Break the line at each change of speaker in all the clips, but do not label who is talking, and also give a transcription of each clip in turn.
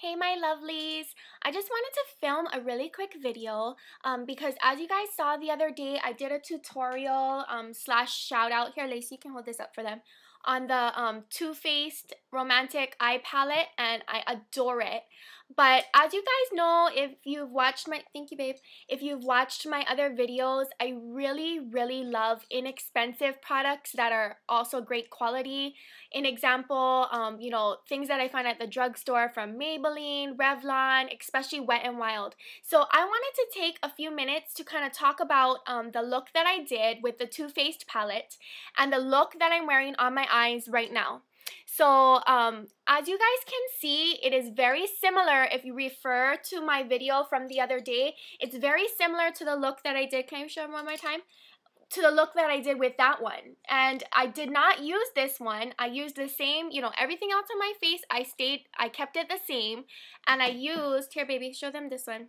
Hey my lovelies, I just wanted to film a really quick video because as you guys saw the other day, I did a tutorial slash shout out here. Lacey, you can hold this up for them on the Too Faced Romantic Eye Palette, and I adore it. But as you guys know, if you've watched my, thank you babe, if you've watched my other videos, I really love inexpensive products that are also great quality. An example, you know, things that I find at the drugstore from Maybelline, Revlon, especially Wet n Wild. So I wanted to take a few minutes to kind of talk about the look that I did with the Too Faced palette and the look that I'm wearing on my eyes right now. So as you guys can see, it is very similar. If you refer to my video from the other day, it's very similar to the look that I did. Can you show them one more time? To the look that I did with that one. And I did not use this one. I used the same, you know, everything else on my face, I kept it the same. And I used, here baby, show them this one.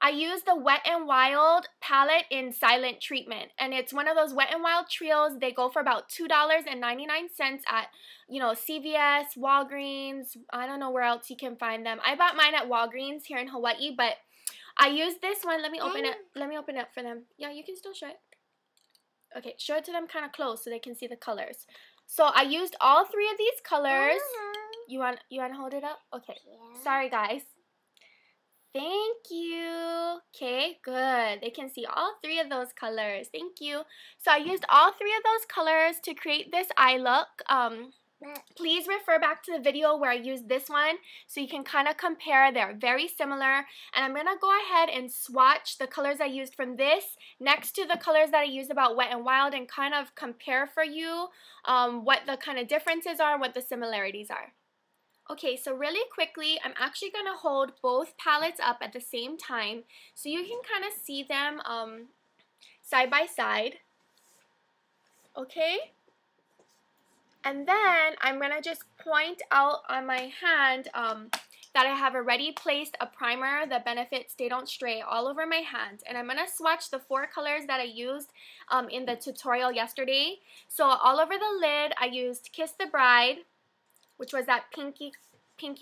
I used the Wet n Wild palette in Silent Treatment. And it's one of those Wet n Wild trios. They go for about $2.99 at, you know, CVS, Walgreens. I don't know where else you can find them. I bought mine at Walgreens here in Hawaii, but I used this one. Let me open it. Let me open it for them. Yeah, you can still show it. Okay, show it to them kind of close so they can see the colors. So I used all three of these colors. You want to hold it up? Okay. Yeah. Sorry, guys. Thank you. Okay, good. They can see all three of those colors. Thank you. So I used all three of those colors to create this eye look. Please refer back to the video where I used this one so you can kind of compare. They're very similar. And I'm going to go ahead and swatch the colors I used from this next to the colors that I used about Wet n Wild and kind of compare for you what the kind of differences are, what the similarities are. Okay, so really quickly, I'm actually going to hold both palettes up at the same time so you can kind of see them side by side. Okay? And then I'm going to just point out on my hand that I have already placed a primer, the Benefit Stay Don't Stray, all over my hand. And I'm going to swatch the 4 colors that I used in the tutorial yesterday. So all over the lid, I used Kiss the Bride, which was that pinky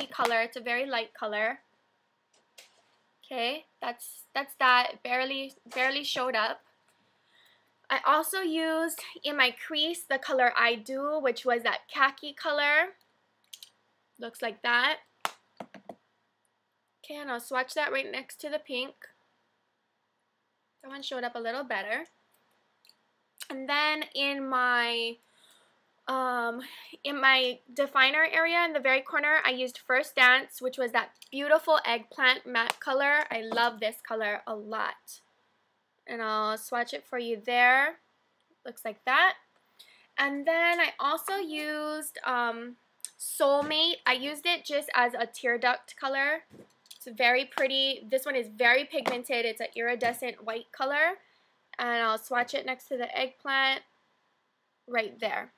color. It's a very light color. Okay, that's that. Barely showed up. I also used in my crease the color I Do, which was that khaki color. Looks like that. Okay, and I'll swatch that right next to the pink. That one showed up a little better. And then in my definer area in the very corner, I used First Dance, which was that beautiful eggplant matte color. I love this color a lot. And I'll swatch it for you there. Looks like that. And then I also used Soulmate. I used it just as a tear duct color. It's very pretty. This one is very pigmented. It's an iridescent white color. And I'll swatch it next to the eggplant right there.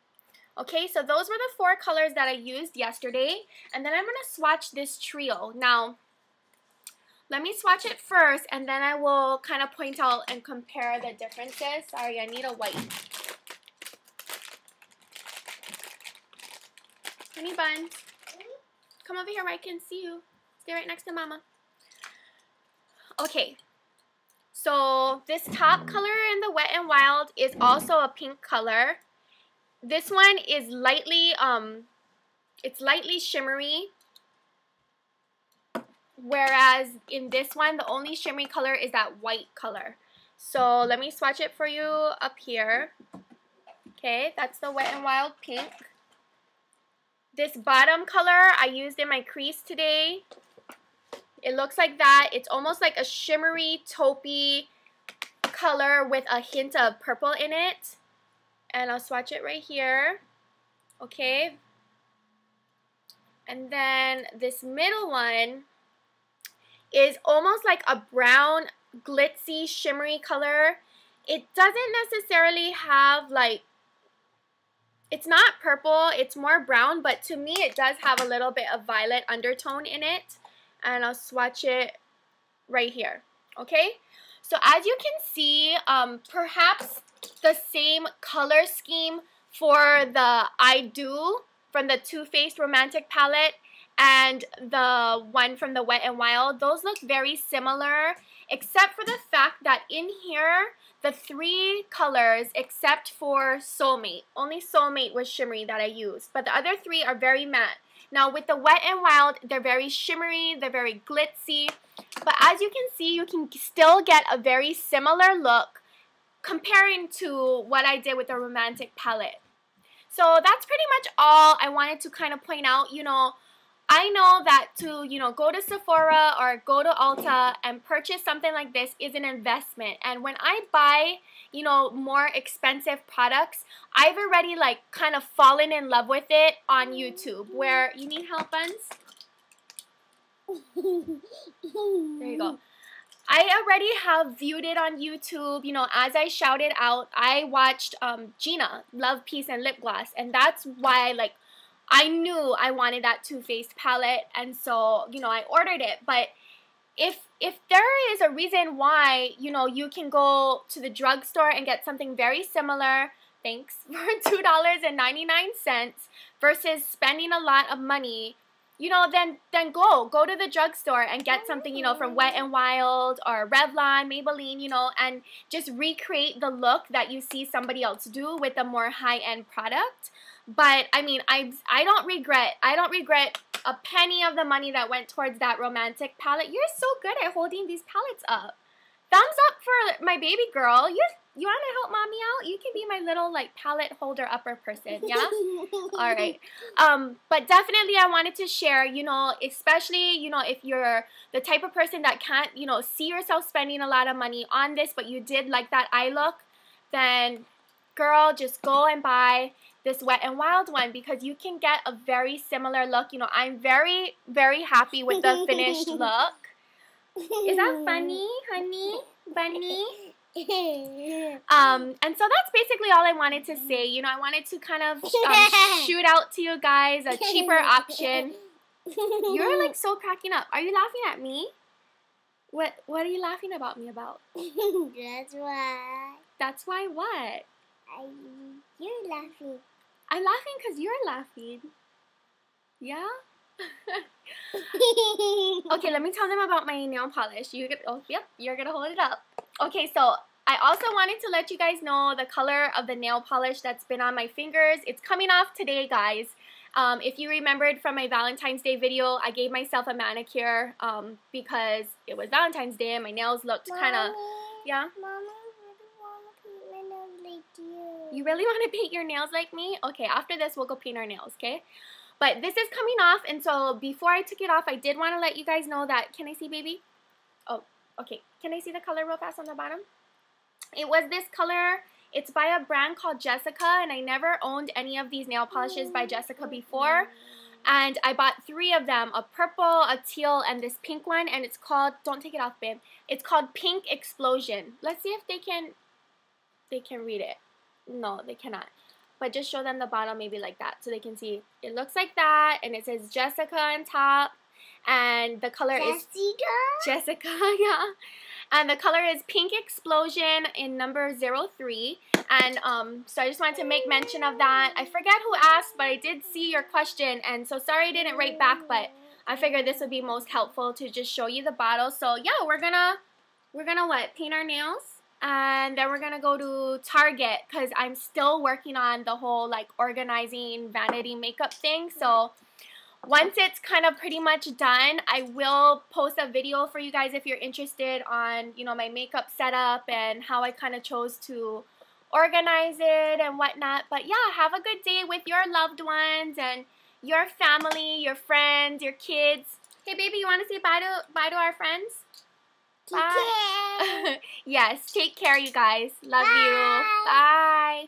Okay, so those were the 4 colors that I used yesterday. And then I'm going to swatch this trio. Now, let me swatch it first, and then I will kind of point out and compare the differences. Sorry, I need a wipe. Honey buns, come over here where I can see you. Stay right next to Mama. Okay, so this top color in the Wet n Wild is also a pink color. This one is lightly, it's lightly shimmery. Whereas in this one, the only shimmery color is that white color. So let me swatch it for you up here. Okay, that's the Wet n Wild pink. This bottom color I used in my crease today. It looks like that. It's almost like a shimmery, taupey color with a hint of purple in it. And I'll swatch it right here. Okay. And then this middle one is almost like a brown, glitzy, shimmery color. It doesn't necessarily have like, it's not purple, it's more brown, but to me it does have a little bit of violet undertone in it. And I'll swatch it right here. Okay? So as you can see, perhaps the same color scheme for the I Do from the Too Faced Romantic palette and the one from the Wet n Wild, those look very similar, except for the fact that in here, the 3 colors, except for Soulmate, only Soulmate was shimmery that I used, but the other 3 are very matte. Now with the Wet n Wild, they're very shimmery, they're very glitzy, but as you can see, you can still get a very similar look comparing to what I did with the Romantic palette. So that's pretty much all I wanted to kind of point out. You know, I know that to, you know, go to Sephora or go to Ulta and purchase something like this is an investment. And when I buy, you know, more expensive products, I've already like kind of fallen in love with it on YouTube. Where, you need help, Buns? There you go. I already have viewed it on YouTube. You know, as I shouted out, I watched Gina, Love, Peace, and Lip Gloss. And that's why, like, I knew I wanted that Too Faced palette, and so, you know, I ordered it. But if there is a reason why, you know, you can go to the drugstore and get something very similar, thanks, for $2.99 versus spending a lot of money, you know, then go to the drugstore and get something, you know, from Wet n Wild or Revlon, Maybelline, you know, and just recreate the look that you see somebody else do with a more high-end product. But I mean, I don't regret a penny of the money that went towards that Romantic palette. You're so good at holding these palettes up. Thumbs up for my baby girl. You want to help mommy out? You can be my little like palette holder upper person, yeah? All right. But definitely I wanted to share, you know, especially, you know, if you're the type of person that can't, you know, see yourself spending a lot of money on this, but you did like that eye look, then girl, just go and buy this Wet n Wild one because you can get a very similar look. You know, I'm very, very happy with the finished look. Is that funny, honey? Bunny? And so that's basically all I wanted to say. You know, I wanted to kind of shoot out to you guys a cheaper option. You're like so cracking up. Are you laughing at me? What are you laughing about me about?
That's why.
That's why what?
You're laughing.
I'm laughing because you're laughing. Yeah? Okay, let me tell them about my nail polish. Oh, yep, you're gonna hold it up. Okay, so I also wanted to let you guys know the color of the nail polish that's been on my fingers. It's coming off today, guys. If you remembered from my Valentine's Day video, I gave myself a manicure because it was Valentine's Day and my nails looked kind of, yeah?
Mommy, I really want to paint my nails like you.
You really want to paint your nails like me? Okay, after this, we'll go paint our nails, okay? But this is coming off, and so before I took it off, I did want to let you guys know that, can I see, baby? Oh, okay. Can I see the color real fast on the bottom? It was this color. It's by a brand called Jessica, and I never owned any of these nail polishes by Jessica before. And I bought 3 of them, a purple, a teal, and this pink one, and it's called, don't take it off, babe. It's called Pink Explosion. Let's see if they can read it. No, they cannot. But just show them the bottle maybe like that so they can see. It looks like that, and it says Jessica on top, and the color is Jessica, yeah. And the color is Pink Explosion in number 03. And so I just wanted to make mention of that. I forget who asked, but I did see your question, and so sorry I didn't write back, but I figured this would be most helpful to just show you the bottle. So yeah, we're gonna what? Paint our nails? And then we're gonna go to Target because I'm still working on the whole like organizing vanity makeup thing. So once it's kind of pretty much done, I will post a video for you guys if you're interested on, you know, my makeup setup and how I kind of chose to organize it and whatnot. But yeah, have a good day with your loved ones and your family, your friends, your kids. Hey baby, you want to say bye to our friends?
Bye.
Yes, take care, you guys. Love you. Bye.